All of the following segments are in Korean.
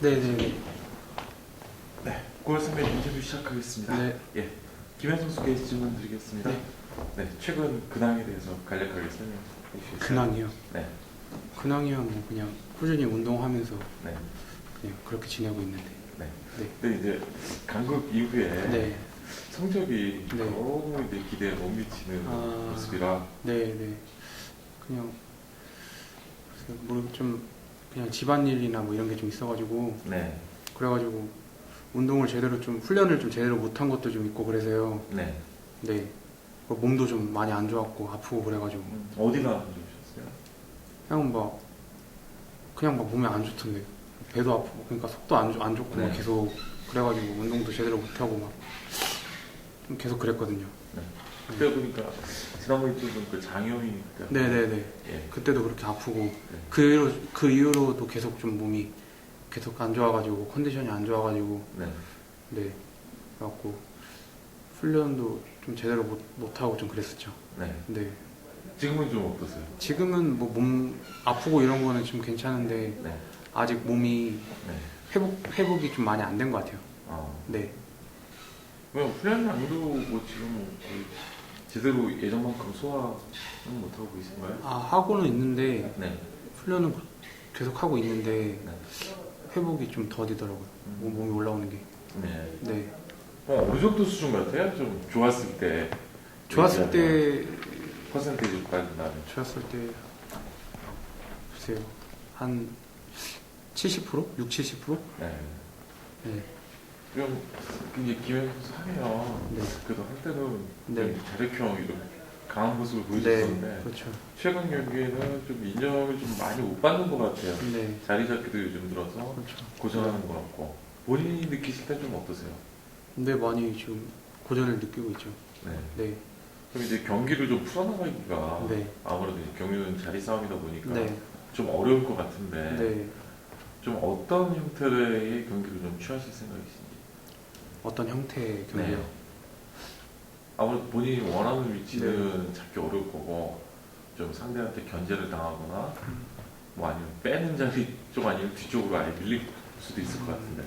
네네네. 네, 9월 3일 인터뷰 시작하겠습니다. 네. 예, 김현 선수께 질문 드리겠습니다. 네. 네, 최근 근황에 대해서 간략하게 설명해 주시겠어요? 근황이요. 네, 근황이요. 뭐 그냥 꾸준히 운동하면서 네, 그냥 그렇게 지내고 있는데. 네. 네. 근데 이제 강국 이후에 네. 성적이 네. 너무 이제 기대에 못 미치는 아. 모습이라. 네네. 그냥 뭐좀 그냥 집안일이나 뭐 이런 게 좀 있어가지고 네, 그래가지고 운동을 제대로 좀 훈련을 좀 제대로 못한 것도 좀 있고 그래서요. 네. 네. 몸도 좀 많이 안 좋았고 아프고 그래가지고 어디가 안 좋으셨어요? 그냥 막 몸이 안 좋던데 배도 아프고 그러니까 속도 안 좋고 네. 막 계속 그래가지고 운동도 제대로 못하고 막 좀 계속 그랬거든요. 네. 그때 보니까 지난번에 찍은 그 장염이니까. 네네네. 예. 그때도 그렇게 아프고 네. 그 이후로도 계속 좀 몸이 계속 안 좋아가지고 컨디션이 안 좋아가지고 네. 네 그래갖고 훈련도 좀 제대로 못하고 좀 그랬었죠. 네. 네. 지금은 좀 어떠세요? 지금은 뭐 몸 아프고 이런 거는 좀 괜찮은데 네. 아직 몸이 네. 회복이 좀 많이 안 된 것 같아요. 네. 그럼 훈련 양도 뭐 지금 거의 제대로 예전만큼 소화는 못하고 계신가요? 하고는 있는데 네. 훈련은 계속 하고 있는데 네. 회복이 좀 더디더라고요. 몸이 올라오는 게. 네. 네. 어느 정도 수준 같아요? 좀 좋았을 때. 좋았을 때 퍼센테이지까지 나면. 좋았을 때 글쎄요 한 70%? 6, 70%? 네. 네. 그럼 이제 김현 선수 하면 네. 그래도 한때는 네. 좀 자력형 이런 강한 모습을 네. 보여줬었는데 그렇죠. 최근 경기에는 좀 인정을 좀 많이 못 받는 것 같아요. 네. 자리 잡기도 요즘 들어서 그렇죠. 고전하는 것 같고 본인이 느끼실 때 좀 어떠세요? 근데 많이 지금 고전을 느끼고 있죠. 네. 네. 그럼 이제 경기를 좀 풀어나가기가 네. 아무래도 이제 경기는 자리 싸움이다 보니까 네. 좀 어려울 것 같은데 네. 좀 어떤 형태의 경기를 좀 취하실 생각이신지? 어떤 형태의 경기요? 네. 아무래도 본인이 원하는 위치는 잡기 어려울 거고 좀 상대한테 견제를 당하거나 뭐 아니면 빼는 자리 쪽 아니면 뒤쪽으로 아예 밀릴 수도 있을 것 같은데.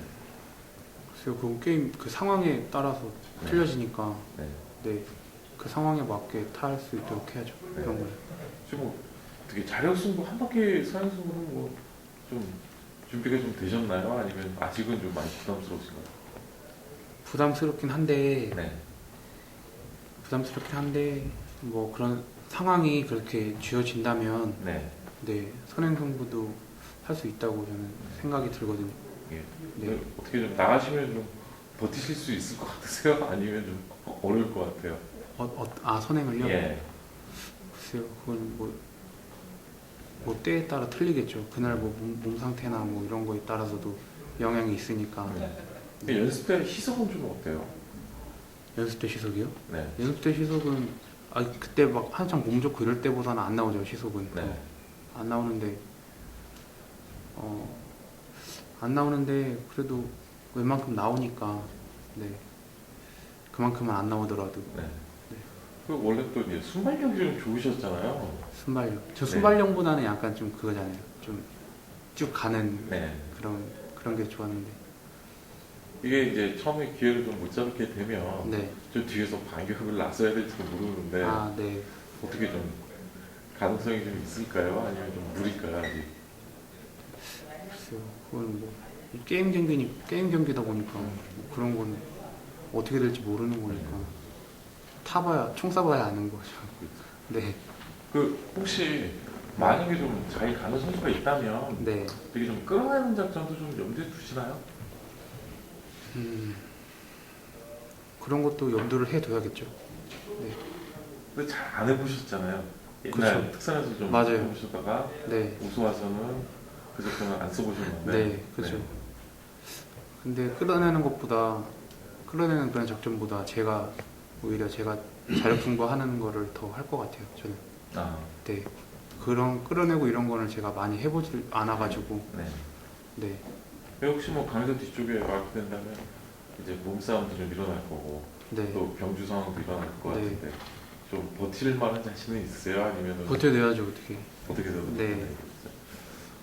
글쎄요, 그 게임 그 상황에 따라서 네. 틀려지니까 네. 네. 그 상황에 맞게 탈 수 있도록 해야죠. 네. 그런 거는. 지금 뭐 되게 자력 승부 한 바퀴 서양 승부는 뭐 좀 준비가 좀 되셨나요? 아니면 아직은 좀 많이 부담스러우신가요? 부담스럽긴 한데 네. 뭐 그런 상황이 그렇게 쥐어진다면 네. 네 선행승부도 할 수 있다고 저는 생각이 들거든요. 예. 네. 어떻게 좀 나가시면 좀 버티실 수 있을 것 같으세요? 아니면 좀 어려울 것 같아요? 선행을요? 예. 글쎄요, 그건 뭐 때에 따라 틀리겠죠. 그날 뭐 몸 상태나 뭐 이런 거에 따라서도 영향이 있으니까. 근데 연습 때 시속은 좀 어때요? 연습 때 시속이요? 네. 연습 때 시속은 그때 막 한창 몸 좋고 이럴 때보다는 안 나오죠. 시속은 네. 안 나오는데 안 나오는데 그래도 웬만큼 나오니까 네 그만큼은 안 나오더라도 네. 그 원래 또 이제 순발력이 좀 좋으셨잖아요. 순발력 저 네. 순발력보다는 약간 좀 그거잖아요. 좀 쭉 가는 네. 그런 게 좋았는데 이게 이제 처음에 기회를 좀 못 잡게 되면 네. 좀 뒤에서 반격을 나서야 될지도 모르는데 네. 어떻게 좀 가능성이 좀 있을까요? 아니면 좀 무리일까요? 아직? 글쎄요. 그건 뭐 게임 경기다 보니까 뭐 그런 건 어떻게 될지 모르는 거니까 총 쏴봐야 아는 거죠. 네. 그 혹시 만약에 좀 잘 가는 선수가 있다면 네. 되게 좀 끌어내는 작전도 좀 염두에 두시나요? 그런 것도 염두를 해둬야겠죠. 네. 근데 잘 안 해보셨잖아요. 옛날 그쵸. 특선에서 좀 맞아요. 해보셨다가 네. 우수 와서는 그 작전을 안 써보셨는데. 네, 그렇죠. 근데 끌어내는 그런 작전보다 오히려 제가 자력 승부하는 거를 더 할 것 같아요. 저는. 아, 네. 그런 끌어내고 이런 거는 제가 많이 해보질 않아가지고. 네. 네. 혹시 뭐 강사 뒤쪽에 와게 된다면 이제 몸싸움도 좀 일어날 거고 네. 또 경주 상황도 일어날 것 네. 같은데 좀 버틸 만한 자신은 있으세요? 아니면 버텨내야죠, 어떻게. 어떻게 해서 네.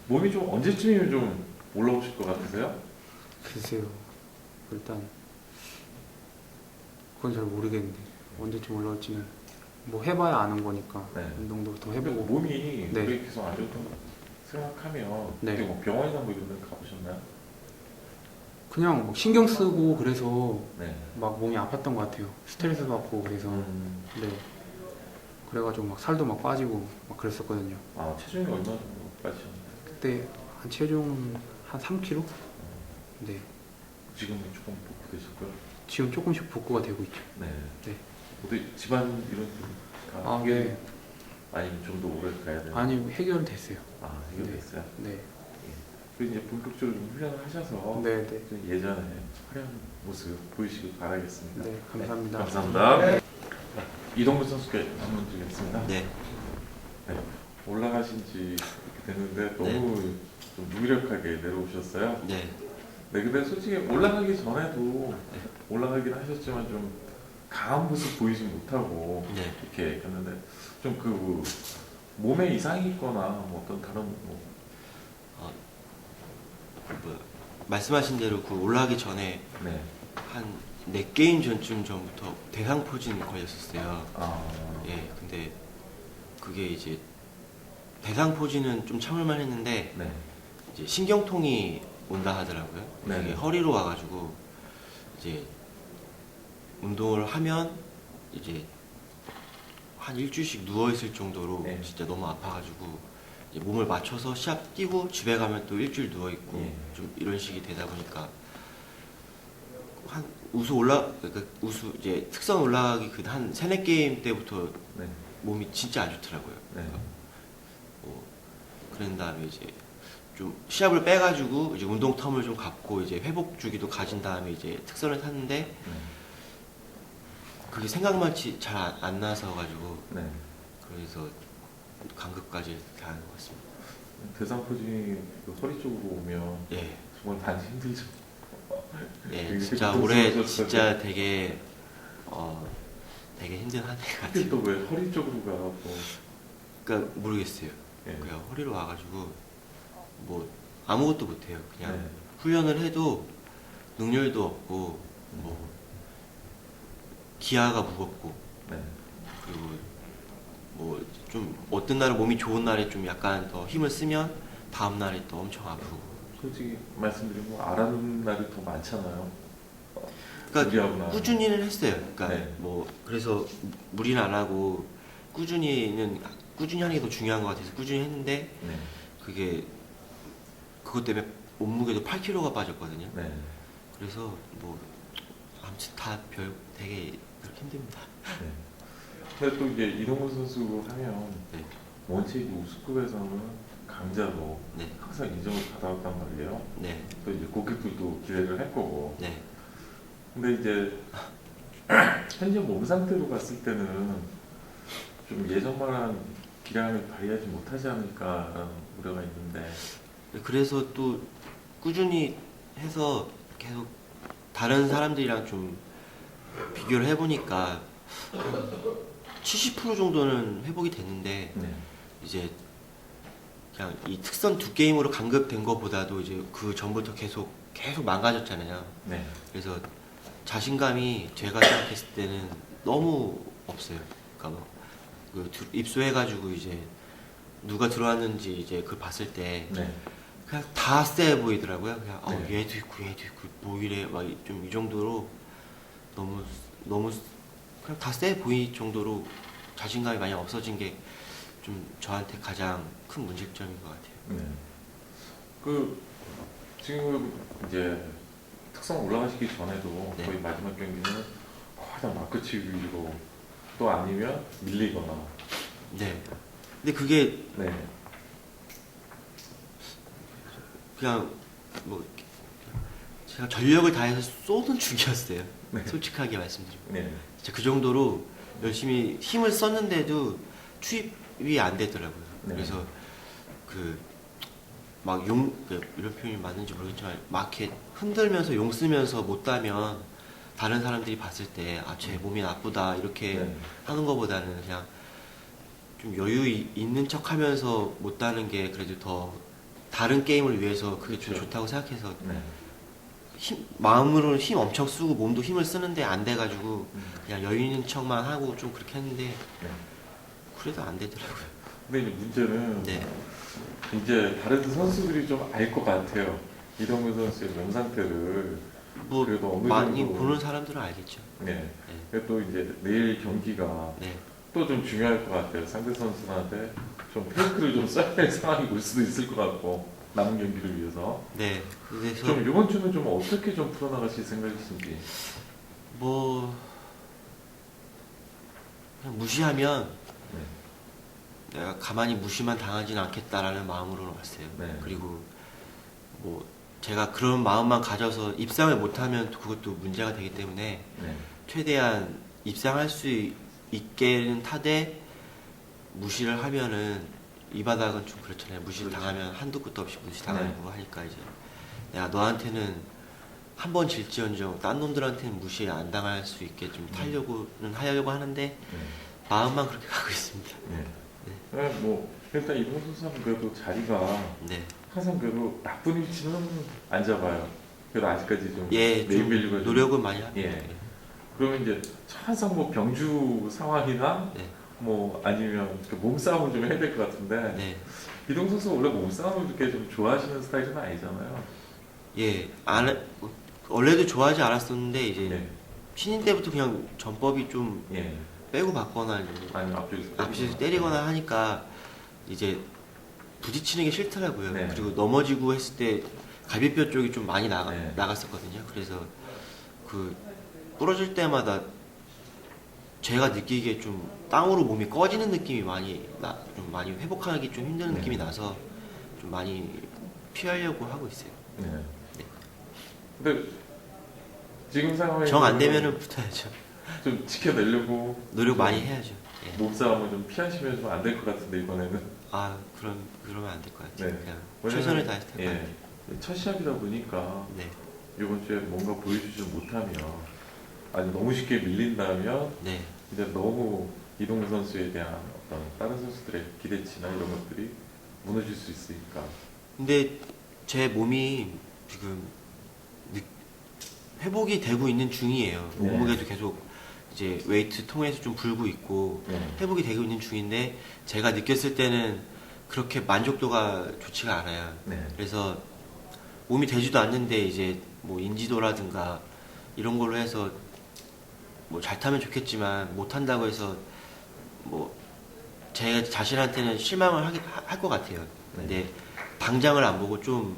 몸이 좀 언제쯤이면 좀 올라오실 것 같으세요? 글쎄요. 일단 그건 잘 모르겠는데 언제쯤 올라올지는 뭐 해봐야 아는 거니까 네. 운동도 더 근데 해보고. 몸이 네. 그렇게 계속 안 좋다고 생각하면 네. 그때 뭐 병원이나 뭐 이런 데 가보셨나요? 그냥 뭐 신경 쓰고 그래서 네. 막 몸이 아팠던 것 같아요. 스트레스 받고 그래서. 네. 그래가지고 막 살도 막 빠지고 막 그랬었거든요. 아, 체중이 얼마 정도 빠지셨나요? 그때 한 체중 한 3kg? 네. 지금은 조금 복구되셨고요. 지금 조금씩 복구가 되고 있죠. 네. 네. 어떻게 집안 이런 다 아, 해결- 네. 아니면 좀 더 오래 가야 되나요? 아니 해결됐어요. 아, 해결됐어요? 네. 그리고 이제 본격적으로 좀 훈련을 하셔서 네, 네. 좀 예전에 화려한 모습 보이시길 바라겠습니다. 네, 감사합니다. 감사합니다. 이동근 선수께 질문 드리겠습니다. 네. 네, 올라가신 지 이렇게 됐는데 너무 좀 무기력하게 내려오셨어요. 네. 네, 근데 솔직히 올라가기 전에도 올라가긴 하셨지만 좀 강한 모습 보이지 못하고 네. 이렇게 했는데 좀 그 몸에 이상이 있거나 뭐 어떤 다른 뭐 뭐, 말씀하신 대로 그 올라가기 전에 네. 한 4게임 전쯤 전부터 대상포진 걸렸었어요. 아, 예, 근데 그게 이제 대상포진은 좀 참을만 했는데 네. 이제 신경통이 온다 하더라고요. 네. 이게 허리로 와가지고 이제 운동을 하면 이제 한 일주일씩 누워있을 정도로 네. 진짜 너무 아파가지고 이제 몸을 맞춰서 시합 뛰고 집에 가면 또 일주일 누워있고 예. 좀 이런 식이 되다 보니까 한 그러니까 우수 이제 특선 올라가기 그 한 3-4게임 때부터 네. 몸이 진짜 안 좋더라고요. 네. 뭐 그런 다음에 이제 좀 시합을 빼가지고 이제 운동 텀을 좀 갖고 이제 회복 주기도 가진 다음에 이제 특선을 탔는데 네. 그게 생각만치 잘 안 나서 가지고 네. 그래서 간극까지 당한 것 같습니다. 대상포진이 그 허리 쪽으로 오면 예, 정말 많이 힘들죠. 예, 되게 진짜 고통스러웠을 올해 진짜 되게 되게 힘든 한 해 특히 같아요. 또 왜 허리 쪽으로 가고 그러니까 모르겠어요. 예. 그냥 허리로 와가지고 뭐 아무것도 못해요. 그냥 네. 훈련을 해도 능률도 없고 뭐 기아가 무겁고 네. 그리고 뭐 좀 어떤 날은 몸이 좋은 날에 좀 약간 더 힘을 쓰면 다음 날에 또 엄청 아프고. 솔직히 말씀드리면 안 하는 날이 더 많잖아요. 무리하거나. 그러니까 꾸준히는 했어요. 그러니까 네. 뭐 그래서 무리는 안 하고 꾸준히 하는 게 더 중요한 것 같아서 꾸준히 했는데 네. 그것 때문에 몸무게도 8kg가 빠졌거든요. 네. 그래서 뭐 아무튼 다 되게 힘듭니다. 네. 근데 또 이제 이동근 선수 하면 네. 원체 이제 우승급에서는 강자로 네. 항상 인정을 받아왔단 말이에요. 네. 또 이제 고객들도 기대를 했고. 네. 근데 이제 현재 몸 상태로 봤을 때는 좀 예전만한 기량을 발휘하지 못하지 않을까라는 우려가 있는데. 그래서 또 꾸준히 해서 계속 다른 사람들이랑 좀 비교를 해보니까 70% 정도는 회복이 됐는데 네. 이제 그냥 이 특선 2게임으로 간극된 것보다도 이제 그 전부터 계속 망가졌잖아요. 네. 그래서 자신감이 제가 생각했을 때는 너무 없어요. 그러니까 뭐 입소해가지고 이제 누가 들어왔는지 이제 그걸 봤을 때 네. 그냥 다 세 보이더라고요. 그냥 네. 얘도 있고 뭐 이래 막 좀 이 정도로 너무 그냥 다 세 보일 정도로 자신감이 많이 없어진 게 좀 저한테 가장 큰 문제점인 것 같아요. 네. 그 지금 이제 특성 올라가시기 전에도 네. 거의 마지막 경기는 가장 마크치기 위로 또 아니면 밀리거나. 네. 근데 그게 네. 그냥 뭐 제가 전력을 다해서 쏘는 중이었어요. 네. 솔직하게 말씀드리면 네. 진짜 그 정도로 열심히 힘을 썼는데도 투입이 안 되더라고요. 네. 그래서 이런 표현이 맞는지 모르겠지만 막 이렇게 흔들면서 용 쓰면서 못 따면 다른 사람들이 봤을 때 쟤 몸이 나쁘다 이렇게 네. 하는 것보다는 그냥 좀 여유 있는 척하면서 못 따는 게 그래도 더 다른 게임을 위해서 그게 좀 그렇죠. 좋다고 생각해서 네. 마음으로는 힘 엄청 쓰고 몸도 힘을 쓰는데 안 돼가지고 음. 그냥 여유 있는 척만 하고 좀 그렇게 했는데 네. 그래도 안 되더라고요. 근데 이제 문제는 네. 이제 다른 선수들이 좀 알 것 같아요. 이동규 선수의 몸 상태를 뭐 그래도 어느 많이 정도 보는 사람들은 알겠죠. 네. 그리고 또 이제 내일 경기가 네. 또 좀 중요할 것 같아요. 상대 선수한테 좀 페이크를 좀 써야 할 상황이 올 수도 있을 것 같고 남은 경기를 위해서 네. 그래서 좀 이번 주는 좀 어떻게 좀 풀어나가실 생각이신지. 뭐 그냥 무시하면 네. 내가 가만히 무시만 당하지는 않겠다라는 마음으로 왔어요. 네. 그리고 뭐 제가 그런 마음만 가져서 입상을 못하면 그것도 문제가 되기 때문에 네. 최대한 입상할 수 있게는 타되 무시를 하면은 이 바닥은 좀 그렇잖아요. 무시를 그렇죠. 당하면 한도 끝도 없이 무시 당하고 네. 하니까 이제 내가 너한테는 한 번 질지언정 딴 놈들한테는 무시 안 당할 수 있게 좀 타려고는 하려고 하는데 네. 마음만 그렇게 가고 있습니다. 네. 네. 뭐 일단 이동 선수는 그래도 자리가 네. 항상 그래도 나쁜 위치는 안 잡아요. 그래도 아직까지 좀 예, 좀 네임밸류가 좀 노력은 많이 합니다. 예. 그러면 이제 항상 뭐 병주 상황이나 네. 뭐 아니면 그 몸싸움을 좀 해야 될 것 같은데 네. 이동 선수 원래 몸싸움을 그렇게 좀 좋아하시는 스타일은 아니잖아요. 예. 원래도 좋아하지 않았었는데 이제 네. 신인 때부터 그냥 전법이 좀 예. 빼고 받거나 이제 아니면 앞쪽에서 앞에서 때리거나 하니까 이제 부딪히는 게 싫더라고요. 네. 그리고 넘어지고 했을 때 갈비뼈 쪽이 좀 많이 네. 나갔었거든요. 그래서 그 부러질 때마다 제가 느끼기에 좀 땅으로 몸이 꺼지는 느낌이 좀 많이 회복하기 좀 힘든 네. 느낌이 나서 좀 많이 피하려고 하고 있어요. 네. 근데 지금 상황에 정 안 되면은 붙어야죠. 좀 지켜내려고 노력 많이 해야죠. 예. 몸싸움을 좀 피하시면 좀 안 될 것 같은데 이번에는. 그러면 안 될 것 같아요. 네. 그냥 왜냐면, 최선을 다해서 할 예. 거예요. 첫 시합이다 보니까 네. 이번 주에 뭔가 보여주지 못하면 아니 너무 쉽게 밀린다면 네. 이제 너무 이동우 선수에 대한 어떤 다른 선수들의 기대치나 이런 것들이 무너질 수 있으니까. 근데 제 몸이 지금 회복이 되고 있는 중이에요. 네. 몸무게도 계속 이제 웨이트 통해서 좀 불고 있고 네. 회복이 되고 있는 중인데 제가 느꼈을 때는 그렇게 만족도가 좋지가 않아요. 네. 그래서 몸이 되지도 않는데 이제 뭐 인지도라든가 이런 걸로 해서 뭐 잘 타면 좋겠지만 못 한다고 해서 뭐 제 자신한테는 실망을 할 것 같아요. 근데 당장을 안 보고 좀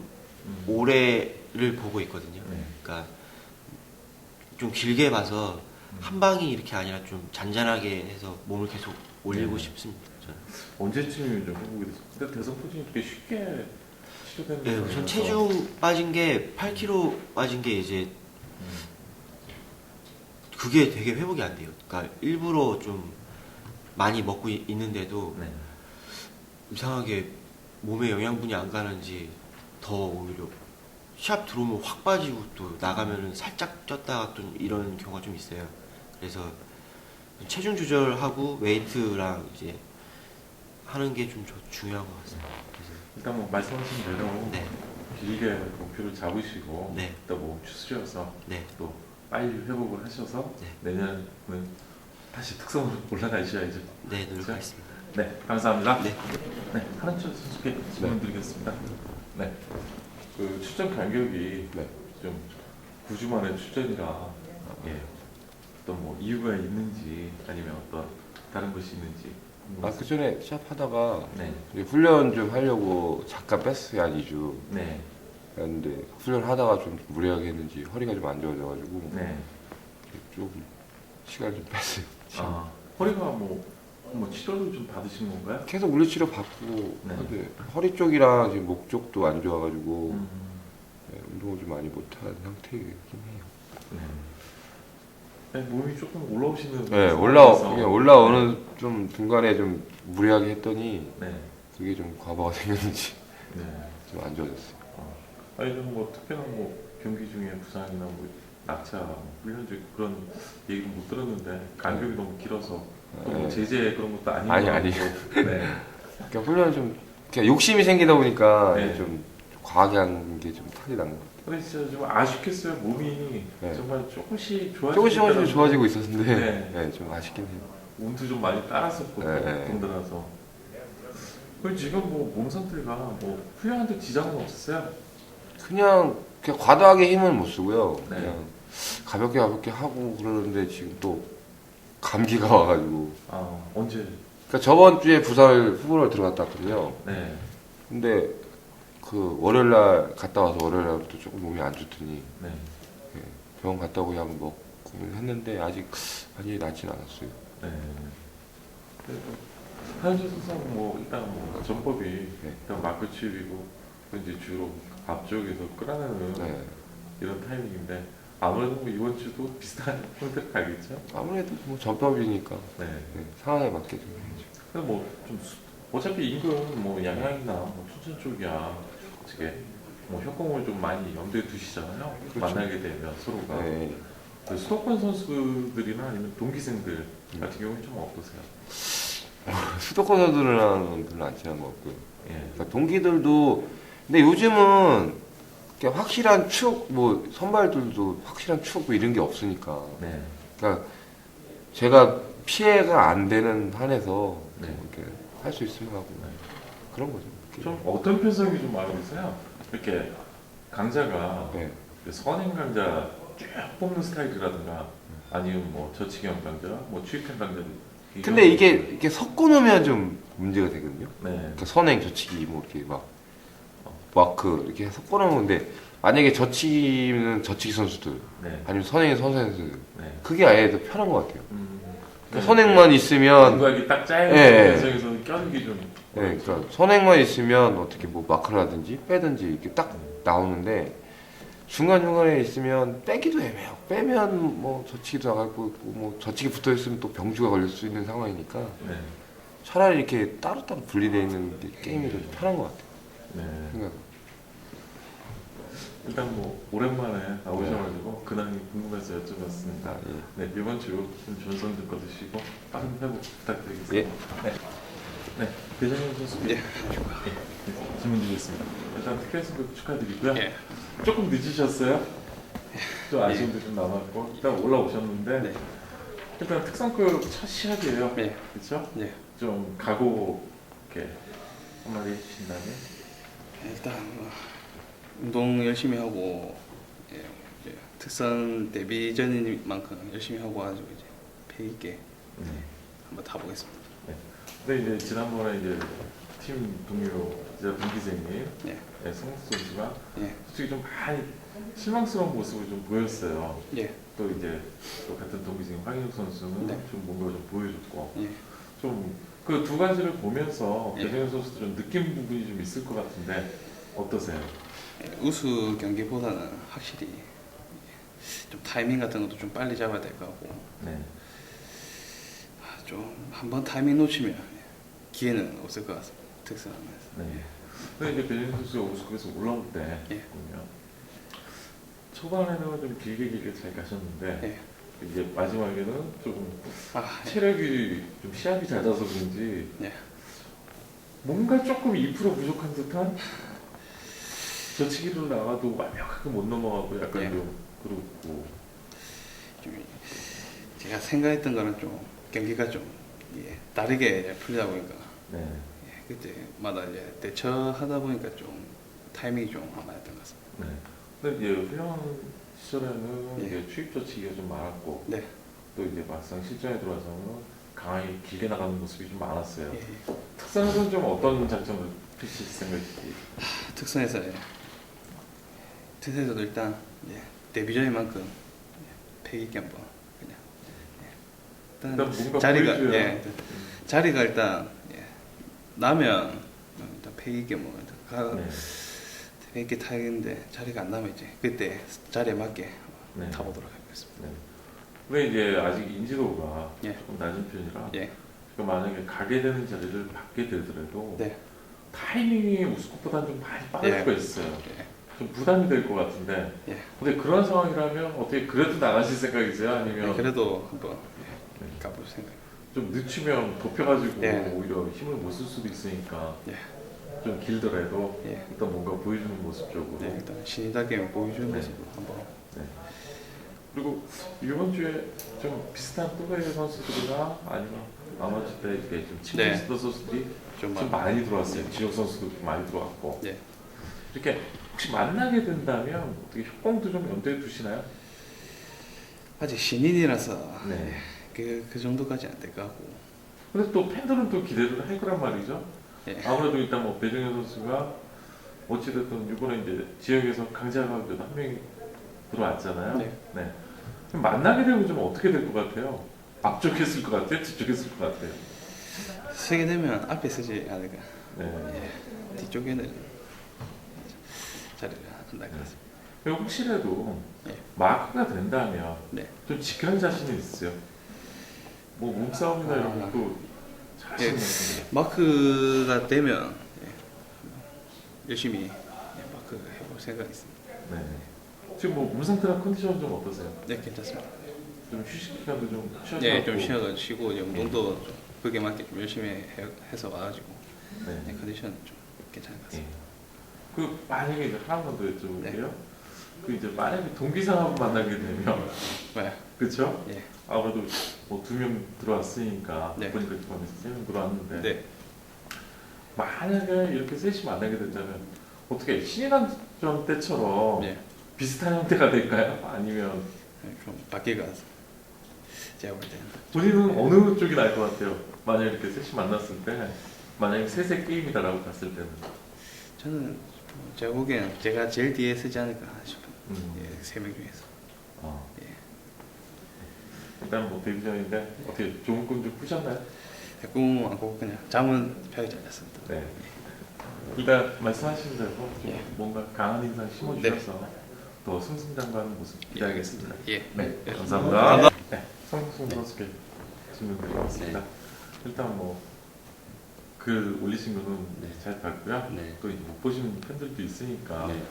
올해를 보고 있거든요. 네. 그러니까 좀 길게 봐서 한 방이 이렇게 아니라 좀 잔잔하게 해서 몸을 계속 올리고 네. 싶습니다. 저는. 언제쯤이면 좀 회복이 됐어요? 근데 대선 포진이 그렇게 쉽게 치료되는 네, 거 우선 아니라서. 체중 빠진 게 8kg 빠진 게 이제 그게 되게 회복이 안 돼요. 그러니까 일부러 좀 많이 먹고 있는데도 네. 이상하게 몸에 영양분이 안 가는지 더 오히려 시합 들어오면 확 빠지고 또 나가면은 살짝 쪘다가 또 이런 경우가 좀 있어요. 그래서 체중 조절하고 웨이트랑 이제 하는 게 좀 중요한 것 같습니다. 그래서 일단 뭐 말씀하신 대로 네, 길게 목표를 잡으시고 네. 일단 뭐 추스려서 네, 또 빨리 회복을 하셔서 네. 내년은 다시 특성으로 올라가셔야죠. 네, 노력하겠습니다. 네, 감사합니다. 네. 네, 하란철 선수께 질문 드리겠습니다. 네, 그 출전 간격이 네. 좀 9주 만에 출전이라 예, 어떤 뭐 이유가 있는지 아니면 어떤 다른 것이 있는지. 그 전에 시합하다가 네, 이제 훈련 좀 하려고 잠깐 뺐어요, 한 2주. 네, 그런데 훈련하다가 좀 무리하게 했는지 허리가 좀 안 좋아져가지고 네. 좀 시간 좀 뺐어요. 아, 허리가 뭐 치료를 좀 받으신 건가요? 계속 물리치료 받고 네. 근데 허리 쪽이랑 지금 목 쪽도 안 좋아가지고 음, 운동을 좀 많이 못하는 상태이긴 해요. 네. 네, 몸이 조금 올라오시는. 네, 상황에서. 올라오는 좀 중간에 좀 무리하게 했더니 네, 그게 좀 과부하가 생겼는지 네. 좀 안 좋아졌어요. 아니 뭐 특별한 뭐 경기 중에 부상이나 뭐 낙차, 뭐 훈련 중 그런 얘기는 못 들었는데 간격이 너무 길어서 또 뭐 네. 제재 그런 것도 아닌 아니, 것 아니. 같고. 네, 그러니까 훈련 좀 그냥 욕심이 생기다 보니까 네. 좀 과하게 한 게 좀 탈이 난 것 같아요. 근데 진짜 좀 아쉽겠어요. 몸이 네. 정말 조금씩 좋아지고 조금씩 좋아지고 있었는데 네. 네, 좀 아쉽긴 해요. 운도 좀 많이 따랐었고 네. 돈들어서. 그리고 지금 뭐 몸 상태가 뭐 훈련한데 지장은 없었어요? 그냥 과도하게 힘은 못 쓰고요. 네. 그냥 가볍게 하고 그러는데 지금 또 감기가 와가지고. 아 언제? 그러니까 저번 주에 부산 후보로 들어갔다 왔거든요. 네. 근데 그 월요일 날 갔다 와서 월요일 날부터 조금 몸이 안 좋더니 네. 병원 갔다 오고 약 먹고 했는데 아직 완전히 낫진 않았어요. 네. 한주 선수는 뭐 일단 뭐 전법이 일단 마크 취입이고 이제 주로 앞쪽에서 끌어내는 네. 이런 타이밍인데 아무래도 뭐 이번 주도 비슷한 형태로 가겠죠? 아무래도 뭐 전법이니까 네. 상황에 맞게 좀 해야죠. 근데 뭐좀 어차피 인근 뭐 양양이나 뭐 춘천 쪽이야 어떻게 뭐 협공을 좀 많이 염두에 두시잖아요. 그렇죠. 만나게 되면 서로가 네. 그 수도권 선수들이나 아니면 동기생들 같은 경우는 좀 어떠세요? 수도권 선수들은 별로 안 친한 것 같고요. 예. 그러니까 동기들도 근데 요즘은 이렇게 확실한 추억 뭐 선발들도 확실한 추억 뭐 이런 게 없으니까 네. 그러니까 제가 피해가 안 되는 한에서 네. 이렇게 할 수 있으면 하고 그런 거죠. 좀 어떤 편성이 좀 마음에 드세요? 이렇게 강자가 네. 선행 강자 쭉 뽑는 스타일이라든가 아니면 뭐 저치경 강자, 뭐 추입형 강자. 근데 이게 섞어 놓으면 좀 문제가 되거든요. 네. 그러니까 선행, 저치기 뭐 이렇게 막 마크 이렇게 섞어 놓으는데 만약에 저치기는 저치기 선수들 네. 아니면 선행이 선수들 네. 그게 아예 더 편한 것 같아요. 그러니까 선행만 있으면 감각이 딱 짜여 예. 있는 편성에서 껴는 게 좀. 네, 그러니까 선행만 있으면 어떻게 뭐 마크라든지 빼든지 이렇게 딱 나오는데 중간 중간에 있으면 빼기도 애매하고 빼면 뭐 저치기도 나갈 거고 뭐 저치기 붙어 있으면 또 병주가 걸릴 수 있는 상황이니까 네. 차라리 이렇게 따로따로 분리되어 있는 게 게임이 더 편한 것 같아요. 네. 생각. 일단 뭐 오랜만에 나오셔가지고 근황이 궁금해서 여쭤봤습니다. 아, 예. 네, 이번 주 전선 좀 거두시고 빠른 회복 부탁드리겠습니다. 예. 네. 네, 배정현 선수. 예. 네, 질문 드리겠습니다. 일단 특별 승부 축하드리고요. 예. 조금 늦으셨어요. 좀 아쉬움도 좀 남았고 일단 올라오셨는데 네. 일단 특성급 첫 시합이에요. 예. 그렇죠? 예. 좀 각오 이렇게 한마디 해주신다면. 일단 운동 열심히 하고 이제 특선 데뷔전인 만큼 열심히 하고 아주 이제 패기 있게 한번 타보겠습니다. 근데 이제 지난번에 이제 팀 동료 이제 동기생님 예. 네, 성수 선수가 예. 솔직히 좀 많이 실망스러운 모습을 좀 보였어요. 예. 또 이제 또 같은 동기생 황인욱 선수는 네. 좀 뭔가 좀 보여줬고 예. 좀 그 두 가지를 보면서 예. 배정현 선수도 좀 느낀 부분이 좀 있을 것 같은데 어떠세요? 우수 경기보다는 확실히 좀 타이밍 같은 것도 좀 빨리 잡아야 될 것 같고 네. 좀 한번 타이밍 놓치면 기회는 없을 것 같습니다. 특선하면서. 네. 근데 이제 배정현 선수가 우승에서 올라올 때 예. 보면 초반에는 좀 길게 잘 가셨는데 예. 이제 마지막에는 좀 아, 체력이 좀 시합이 잦아서 그런지 예. 뭔가 조금 2% 부족한 듯한 저치기로 나가도 완벽하게 못 넘어가고 약간 예. 좀 그렇고 좀 제가 생각했던 거는 좀 경기가 좀 다르게 풀리다 보니까 네. 그때마다 이제 대처하다 보니까 좀 타이밍이 좀 안 맞았던 것 같습니다. 네. 근데 이제 훈련 시절에는 예. 이제 취입 저치기가 좀 많았고 네. 또 이제 막상 실전에 들어와서는 강하게 길게 나가는 모습이 좀 많았어요. 예. 특선에서는 좀 어떤 작전을 펼칠 생각이지? 특선에서 특선에서도 일단 데뷔전인 만큼 패기 있게 한번 그냥 일단 일단 뭔가 자리가 보여줘야. 자리가 일단 나면 일단 패기 있게 뭐 네. 패기 있게 타야겠는데 자리가 안 나면 이제 그때 자리에 맞게 네. 타보도록 하겠습니다. 네. 근데 이제 아직 인지도가 예. 조금 낮은 편이라 예. 그러니까 만약에 가게 되는 자리를 받게 되더라도 네. 타이밍이 우스컵보다는 좀 많이 빠를 예. 수가 있어요. 예. 좀 부담이 될 것 같은데. 예. 근데 그런 상황이라면 어떻게 그래도 나가실 생각이세요? 아니면 그래도 한번 가볼 생각. 좀 늦추면 덮여가지고 예. 오히려 힘을 못 쓸 수도 있으니까. 예. 좀 길더라도 예. 일단 뭔가 보여주는 모습 쪽으로. 네, 일단 신인답게 보여주는 네. 모습으로 한번. 네. 그리고 이번 주에 좀 비슷한 또래의 선수들이나 아니면 아마추어 때 이렇게 좀 네. 친해지던 선수들이 좀 좀 많이 들어왔어요. 지역 선수도 좀 많이 들어왔고. 네. 이렇게 혹시 만나게 된다면 어떻게 협공도 좀 염두에 두시나요? 아직 신인이라서 네. 그 정도까지 안 될 것 같고. 근데 또 팬들은 또 기대를 할 거란 말이죠. 예. 아무래도 일단 뭐 배정현 선수가 어찌됐든 이번에 이제 지역에서 강자가 그래도 한 명이 들어왔잖아요. 네. 네. 그럼 만나게 되면 좀 어떻게 될 것 같아요? 앞쪽에 있을 것 같아요? 뒤쪽에 있을 것 같아요? 쓰게 되면 앞에 쓰지 않을까. 네. 뒤쪽에는 자리를 안 날 것 같습니다. 그리고 혹시라도 예. 마크가 된다면 네. 좀 지킬 자신이 있어요. 뭐 몸싸움이나 이런 아. 것도 잘하시는 것 같은데. 마크가 되면 열심히 마크 해볼 생각이 있습니다. 네. 지금 뭐 몸 상태나 컨디션 좀 어떠세요? 네, 괜찮습니다. 좀 휴식 기간도 좀 쉬어서 네, 좀 쉬고 이제 운동도 좀 그게 맞게 좀 열심히 해서 와가지고 네. 네, 컨디션 좀 괜찮은 것 예. 같습니다. 그 만약에 이제 하나만 더 여쭤볼게요. 네. 그 이제 만약에 동기상하고 만나게 되면 네, 그렇죠? 예, 아무래도 뭐 2명 들어왔으니까 네. 보니까 포함해서 3명 들어왔는데 네. 만약에 이렇게 셋이 만나게 된다면 어떻게 신인왕전 때처럼 네. 비슷한 형태가 될까요? 아니면 좀 바뀔 것 같습니다. 제가 볼 때는. 본인은 어느 쪽이 나을 것 같아요? 만약에 이렇게 셋이 만났을 때 만약에 셋의 게임이다라고 봤을 때는 저는 제가 보기에는 제가 제일 뒤에 쓰지 않을까 싶은 음. 3명 중에서. 어. 예. 일단 뭐 데뷔전인데 어떻게 좋은 꿈 좀 꾸셨나요? 꿈 안 꾸고 그냥 잠은 편하게 잘 잤습니다. 네. 일단 말씀하신 대로 좀 예. 뭔가 강한 인상 심어주셔서 더 승승장구하는 모습 기대하겠습니다. 예. 네, 예. 감사합니다. 네, 성승 선수께 질문 드리겠습니다. 일단 뭐 글 올리신 거는 네. 잘 봤고요. 네. 또 못 보신 팬들도 있으니까 네.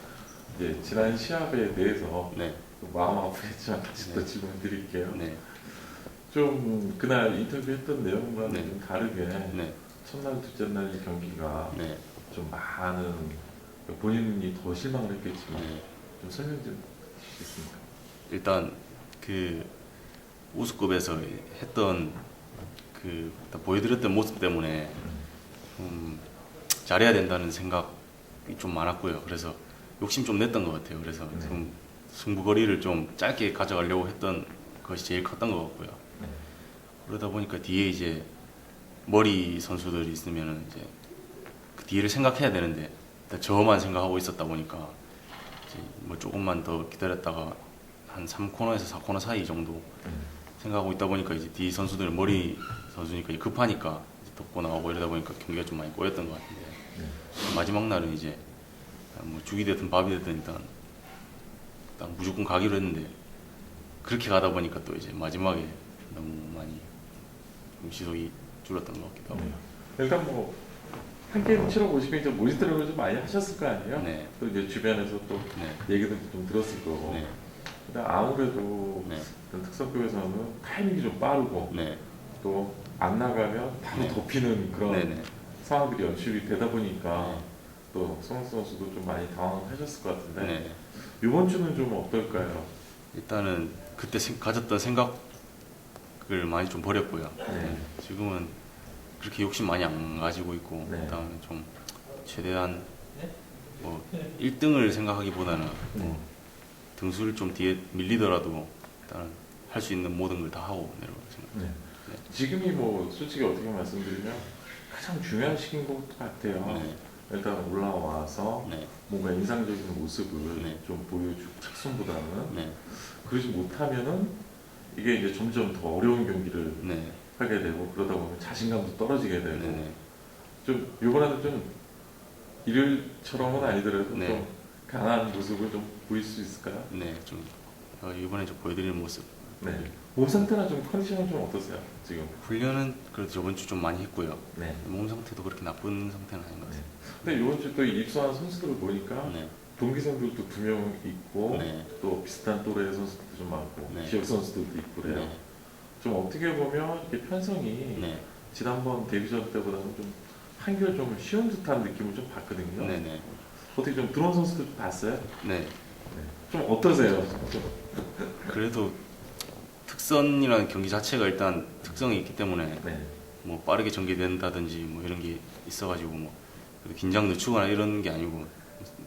이제 지난 시합에 대해서 네. 또 마음 아프겠지만 다시 또 네. 질문 드릴게요. 네. 좀 그날 인터뷰했던 내용과는 네. 좀 다르게 네. 첫날, 둘째 날 경기가 네. 좀 많은 본인이 더 실망을 했겠지만 네. 좀 설명 좀 해주시겠습니까? 일단 그 우수급에서 했던 그 보여드렸던 모습 때문에 잘해야 된다는 생각이 좀 많았고요. 그래서 욕심 좀 냈던 것 같아요. 그래서 네. 좀 승부거리를 좀 짧게 가져가려고 했던 것이 제일 컸던 것 같고요. 네. 그러다 보니까 뒤에 이제 머리 선수들이 있으면은 이제 그 뒤를 생각해야 되는데 일단 저만 생각하고 있었다 보니까 이제 뭐 조금만 더 기다렸다가 한 3코너에서 4코너 사이 정도 생각하고 있다 보니까 이제 뒤 선수들은 머리 선수니까 이제 급하니까 이제 덮고 나오고 이러다 보니까 경기가 좀 많이 꼬였던 것 같은데 마지막 날은 이제 뭐 죽이 됐든 밥이 됐든 일단 무조건 가기로 했는데 그렇게 가다 보니까 또 이제 마지막에 너무 많이 좀 시속이 줄었던 것 같기도 하고요. 일단 뭐 한 게임 치러 보시면 이제 모니터링을 좀 많이 하셨을 거 아니에요? 네. 또 이제 주변에서 또 네. 얘기도 좀 들었을 거고. 네. 근데 아무래도 네. 특성급에서는 타이밍이 좀 빠르고 네. 또 안 나가면 바로 네. 덮이는 그런 네. 네. 상황들이 연출이 되다 보니까 네. 또 송수 선수도 좀 많이 당황하셨을 것 같은데 네. 이번 주는 좀 어떨까요? 일단은 그때 가졌던 생각을 많이 좀 버렸고요. 네. 지금은 그렇게 욕심 많이 안 가지고 있고 네. 일단 좀 최대한 뭐 1등을 생각하기보다는 뭐 등수를 좀 뒤에 밀리더라도 일단 할 수 있는 모든 걸 다 하고 내려갈 생각. 네. 지금이 뭐 솔직히 어떻게 말씀드리면 가장 중요한 시기인 것 같아요. 네. 일단 올라와서 네. 뭔가 인상적인 모습을 네. 좀 보여주고 착순보다는 네. 그러지 못하면은 이게 이제 점점 더 어려운 경기를 네. 하게 되고 그러다 보면 자신감도 떨어지게 되고 네. 좀 이번에도 좀 일요일처럼은 아니더라도 네. 좀 강한 모습을 좀 보일 수 있을까요? 네. 좀 이번에 좀 보여드리는 모습. 네. 몸 상태나 좀 컨디션은 좀 어떠세요? 지금? 훈련은 그래도 저번 주 좀 많이 했고요. 네. 몸 상태도 그렇게 나쁜 상태는 아닌 것 같습니다. 근데 이번 주 또 입소한 선수들을 보니까 네. 동기생들도 2명 있고 네. 또 비슷한 또래의 선수들도 좀 많고 네. 지역 선수들도 있고 그래요. 네. 좀 어떻게 보면 이렇게 편성이 네. 지난번 데뷔전 때보다는 좀 한결 좀 쉬운 듯한 느낌을 좀 받거든요. 네네. 어떻게 좀 들어온 선수들 봤어요? 네. 좀 어떠세요? 그래도 특선이라는 경기 자체가 일단 특성이 있기 때문에 네. 뭐 빠르게 전개된다든지 뭐 이런 게 있어가지고 뭐 그래도 긴장 늦추거나 이런 게 아니고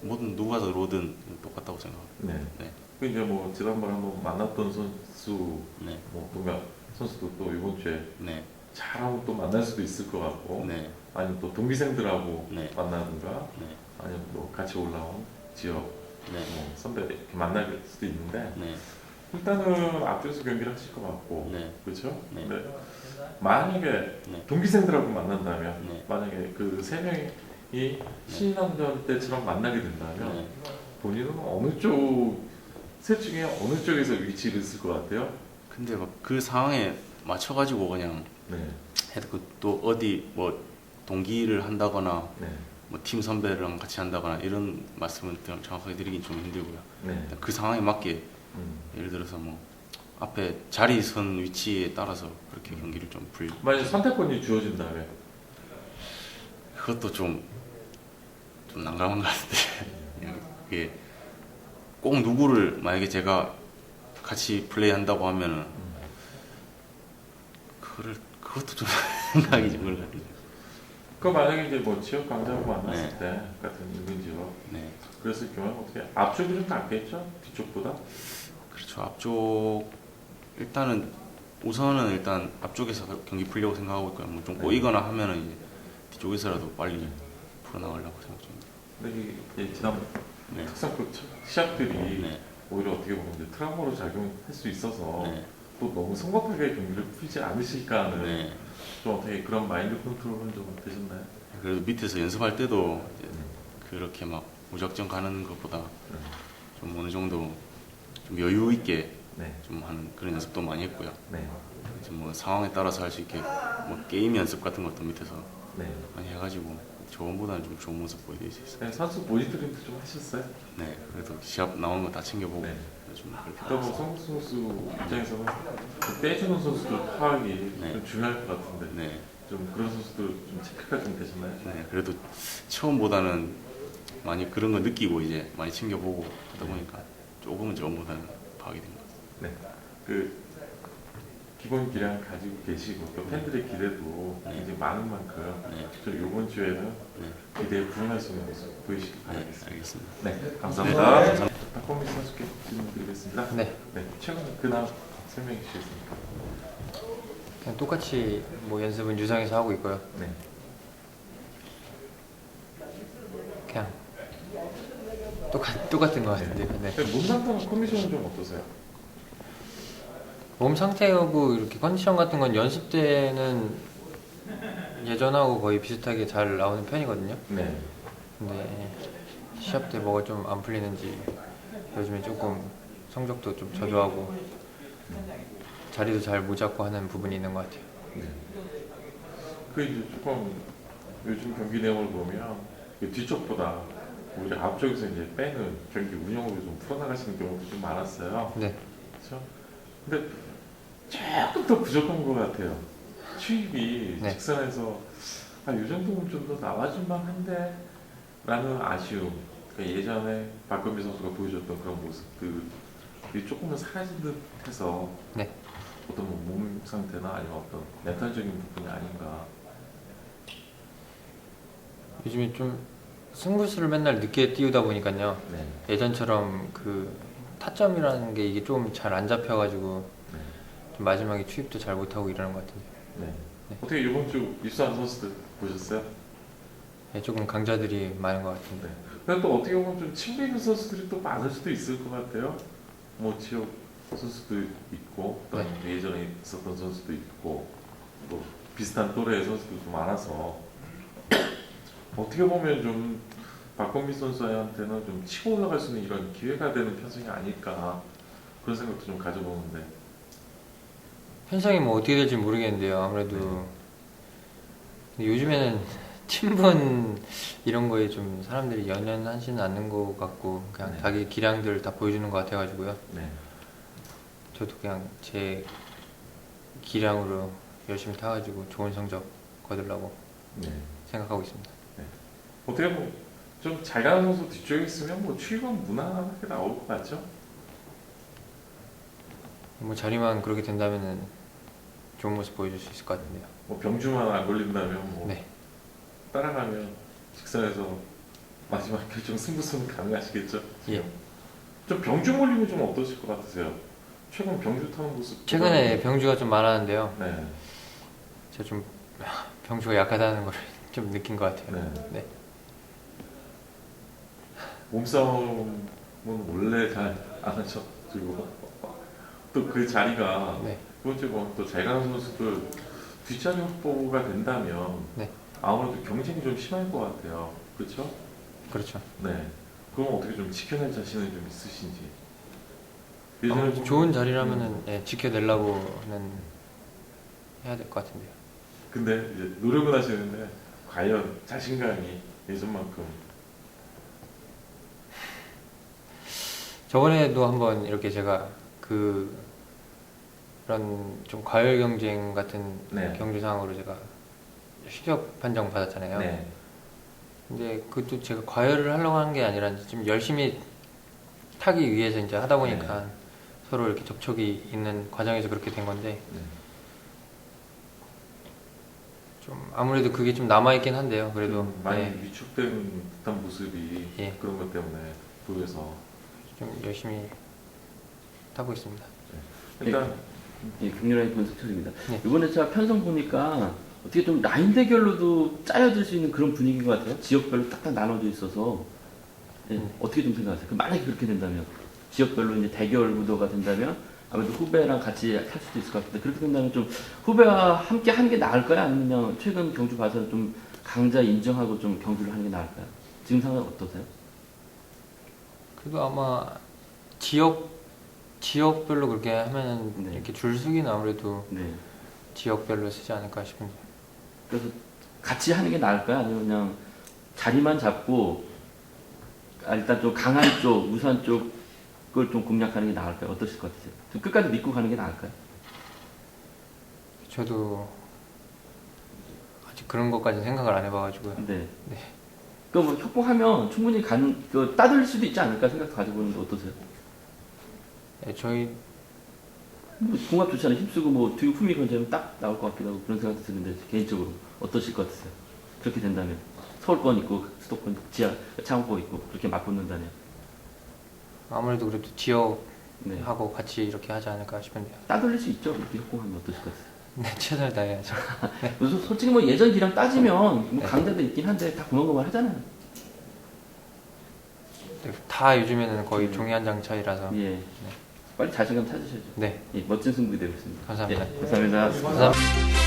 뭐든 누가 들어오든 똑같다고 생각합니다. 네. 네. 그 이제 뭐 지난번에 한번 만났던 선수 네. 뭐 보면 선수도 또 이번 주에 네. 잘하면 또 만날 수도 있을 것 같고 네. 아니면 또 동기생들하고 네. 만나든가 네. 아니면 또 같이 올라온 지역 네. 뭐 선배 이렇게 만날 수도 있는데 네. 일단은 앞쪽에서 경기를 하실 것 같고 네. 그렇죠? 네. 근데 만약에 네. 동기생들하고 만난다면 네. 만약에 그 세 명이 신인왕전 때처럼 만나게 된다면 네. 본인은 어느 쪽 셋 중에 어느 쪽에서 위치를 했을 것 같아요? 근데 막 그 상황에 맞춰가지고 그냥 네, 해도 또 어디 뭐 동기를 한다거나 네, 뭐 팀 선배랑 같이 한다거나 이런 말씀은 정확하게 드리긴 좀 힘들고요. 네. 그 상황에 맞게 음. 예를 들어서 뭐 앞에 자리 선 위치에 따라서 그렇게 경기를 좀 만약 선택권이 주어진다면 그것도 좀 난감한 것 같은데 그냥 그게 꼭 누구를 만약에 제가 같이 플레이한다고 하면은 그것도 좀 생각이 좀 그런 것 같아요. 그 만약에 이제 뭐 지역 강자하고 만났을 네. 때 같은 인근 지역 네, 그랬을 경우에 어떻게 앞쪽이 좀 낫겠죠? 뒤쪽보다? 그렇죠. 앞쪽 일단은 우선은 일단 앞쪽에서 경기 풀려고 생각하고 있고요. 뭐 좀 네. 꼬이거나 하면은 이제 뒤쪽에서라도 빨리 풀어나가려고 생각 중입니다. 근데 이게 지난 네, 특성급 시합들이 네, 오히려 어떻게 보면 이제 트라우마로 작용할 수 있어서 네, 또 너무 성급하게 경기를 풀지 않으실까 하는 네. 좀 어떻게 그런 마인드 컨트롤은 좀 되셨나요? 그래도 밑에서 연습할 때도 이제 그렇게 막 무작정 가는 것보다 네. 좀 어느 정도 좀 여유 있게 네. 좀 하는 그런 연습도 많이 했고요. 네. 이제 뭐 상황에 따라서 할 수 있게 뭐 게임 연습 같은 것도 밑에서 네. 많이 해가지고 저번보다는 좀 좋은 모습 보여드릴 수 있어요. 네, 선수 모니터링도 좀 하셨어요? 네, 그래도 시합 나오는 거 다 챙겨보고 네. 좀 그렇게 그러면 하고 성국 선수 입장에서는 그 떼주는 선수들 파악이 네. 좀 중요할 것 같은데 네, 좀 그런 선수들 좀 체크가 좀 되셨나요? 네, 그래도 처음보다는 많이 그런 거 느끼고 이제 많이 챙겨보고 하다 보니까 조금은 저번보다는 파악이 된 것 같아요. 네. 그 기본 기량 가지고 계시고 또 팬들의 기대도 네. 굉장히 많은 만큼 네, 저 이번 주에는 네, 기대에 부응할 수 있는 모습 보이시기 네, 바라겠습니다. 알겠습니다. 네, 감사합니다. 박범민 선수께 질문드리겠습니다. 네, 네, 최근 근황 설명해 주시겠습니까? 그냥 똑같이 뭐 연습은 유상에서 하고 있고요. 네, 그냥 똑같은 것 같은데요. 네. 몸 상태나 컨디션은 좀 어떠세요? 몸 상태하고 이렇게 컨디션 같은 건 연습 때는 예전하고 거의 비슷하게 잘 나오는 편이거든요. 네, 근데 시합 때 뭐가 좀 안 풀리는지 요즘에 조금 성적도 좀 저조하고 자리도 잘 못 잡고 하는 부분이 있는 것 같아요. 네. 그 이제 조금 요즘 경기 내용을 보면 그 뒤쪽보다 오히려 앞쪽에서 이제 빼는 경기 운영으로 좀 풀어나가시는 경우도 좀 많았어요. 네, 그렇죠? 근데 조금 더 부족한 것 같아요. 추입이 네. 직선에서 이 정도면 좀 더 나와줄 만한데 라는 아쉬움. 그러니까 예전에 박건비 선수가 보여줬던 그런 모습들이 조금은 사라진 듯해서 네. 어떤 몸 상태나 아니면 어떤 멘탈적인 부분이 아닌가. 요즘에 좀 승부수를 맨날 늦게 띄우다 보니까요. 네. 예전처럼 그 타점이라는 게 이게 좀 잘 안 잡혀가지고 네. 좀 마지막에 추입도 잘 못하고 이러는 것 같은데 네. 네. 어떻게 이번 주 입수한 선수들 보셨어요? 네, 조금 강자들이 많은 것 같은데 네. 근데 또 어떻게 보면 좀 친구 있는 선수들이 또 많을 수도 있을 것 같아요. 뭐 지역 선수도 있고, 또 예전에 있었던 선수도 있고, 또 비슷한 또래의 선수들도 많아서 어떻게 보면 좀 박건미 선수한테는 좀 치고 올라갈 수 있는 이런 기회가 되는 편성이 아닐까 그런 생각도 좀 가져보는데. 현상이 뭐 어떻게 될지 모르겠는데요. 아무래도 요즘에는 팀분 이런 거에 좀 사람들이 연연하지는 않는 것 같고 그냥 네. 자기 기량들 다 보여주는 것 같아가지고요. 네. 저도 그냥 제 기량으로 열심히 타가지고 좋은 성적 거두려고 네. 생각하고 있습니다. 어떻게 뭐 좀 잘 가는 선수 뒤쪽에 있으면 뭐 추이건 무난하게 나올 것 같죠? 뭐 자리만 그렇게 된다면은 좋은 모습 보여줄 수 있을 것 같은데요. 뭐 병주만 안 걸린다면 뭐 네. 따라가면 직선에서 마지막 결정 승부수는 가능하시겠죠? 예. 좀 병주 몰리면 좀 어떠실 것 같으세요? 최근 병주 타는 모습 최근에 병주가 좀 많았는데요. 네. 제가 좀 병주가 약하다는 걸 좀 느낀 것 같아요. 네. 네. 몸싸움은 원래 잘 안 하셔가지고 또 그 자리가 네. 두 번째 또 잘 가는 선수들 뒷자리 확보가 된다면 네. 아무래도 경쟁이 좀 심할 것 같아요. 그렇죠? 그렇죠. 네. 그럼 어떻게 좀 지켜낼 자신은 좀 있으신지. 아무래도 보면- 좋은 자리라면은 예, 지켜내려고는 해야 될 것 같은데요. 근데 이제 노력은 하시는데 과연 자신감이 예전만큼 저번에도 한번 이렇게 제가 그런 좀 과열 경쟁 같은 네. 경주 상황으로 제가 실력 판정 받았잖아요. 네. 근데 그것도 제가 과열을 하려고 한 게 아니라 좀 열심히 타기 위해서 이제 하다 보니까 서로 이렇게 접촉이 있는 과정에서 그렇게 된 건데 네. 좀 아무래도 그게 좀 남아있긴 한데요. 그래도 좀 많이 네, 위축된 듯한 모습이 예. 그런 것 때문에 보여서 좀 열심히 타고 있습니다. 일단 예, 경륜라인 권석철입니다. 네. 이번에 제가 편성 보니까 어떻게 좀 라인 대결로도 짜여질 수 있는 그런 분위기인 것 같아요. 지역별로 딱딱 나눠져 있어서 예, 어떻게 좀 생각하세요? 만약에 그렇게 된다면 지역별로 이제 대결 구도가 된다면 아무래도 후배랑 같이 할 수도 있을 것 같은데 그렇게 된다면 좀 후배와 함께 하는 게 나을까요? 아니면 그냥 최근 경주 봐서 좀 강자 인정하고 좀 경주를 하는 게 나을까요? 지금 상황 어떠세요? 그래도 아마 지역별로 그렇게 하면 네. 이렇게 줄서기는 아무래도 네. 지역별로 쓰지 않을까 싶은데 그래서 같이 하는 게 나을까요? 아니면 그냥 자리만 잡고 일단 좀 강한 쪽, 우산 쪽을 좀 공략하는 게 나을까요? 어떠실 것 같으세요? 좀 끝까지 믿고 가는 게 나을까요? 저도 아직 그런 것까지 생각을 안 해봐가지고요. 네. 네. 그럼 뭐 협공하면 충분히 따돌릴 수도 있지 않을까 생각 가지고 있는데 어떠세요? 네, 저희 뭐 궁합 좋잖아요. 힘쓰고 뭐 뒤로 품이 건져면 딱 나올 것 같기도 하고 그런 생각도 드는데 개인적으로 어떠실 것 같으세요? 그렇게 된다면 서울권 있고 수도권 지하 창원권 있고 그렇게 맞붙는다면 아무래도 그래도 지역하고 네. 같이 이렇게 하지 않을까 싶은데요. 따돌릴 수 있죠. 이렇게 협공하면 어떠실 것 같으세요? 네, 최선을 다해야죠. 그래서 솔직히 뭐 예전 기랑 따지면 뭐 네. 강자도 있긴 한데 다 고만고만 하잖아요. 네, 다 요즘에는 거의 네. 종이 한 장 차이라서 예. 빨리 자신감 찾으셔야죠. 네, 예, 멋진 승부 되고 있습니다. 감사합니다. 예, 감사합니다. 감사합니다.